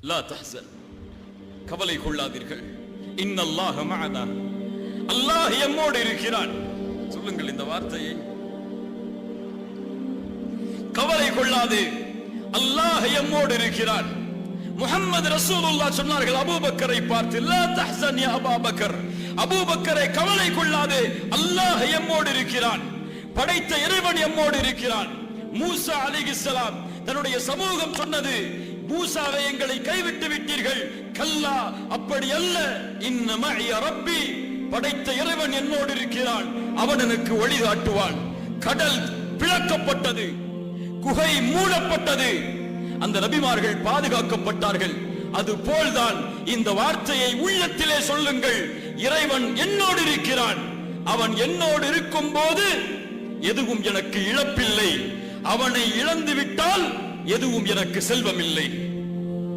லா தஹ்சன், கவலை கொள்ளாதீர்கள். இன்னல்லாஹ மஅனா, அல்லாஹ் எம்மோடு இருக்கிறான். சொல்லுங்கள் இந்த வார்த்தையை. கவலை கொள்ளாதே, அல்லாஹ் எம்மோடு இருக்கிறான். முஹம்மது ரசூலுல்லாஹ் சொன்னார்கள் அபூபக்கரை பார்த்து, லா தஹ்சன் யா அபூபக்கர், அபூபக்கரை கவலை கொள்ளாதே, அல்லாஹ் எம்மோடு இருக்கிறான். படைத்த இறைவன் எம்மோடு இருக்கிறான். மூசா அலைஹிஸ்ஸலாம் தன்னுடைய சமூகம் சொன்னது, மூசாவை எங்களை கைவிட்டு விட்டீர்கள். கல்லா, அப்படி அல்ல. இன்ன மஇய ரப்பி, படைத்த இறைவன் என்னோடு இருக்கிறான், அவன் எனக்கு வழிகாட்டுவான். கடல் பிளக்கப்பட்டது, குகை மூடப்பட்டது, அந்த நபிமார்கள் பாதுகாக்கப்பட்டார்கள். அது போல்தான் இந்த வார்த்தையை உள்ளத்திலே சொல்லுங்கள். இறைவன் என்னோடு இருக்கிறான். அவன் என்னோடு இருக்கும் போது எதுவும் எனக்கு இழப்பில்லை. அவனை இழந்து விட்டால் எதுவும் எனக்கு செல்வமில்லை.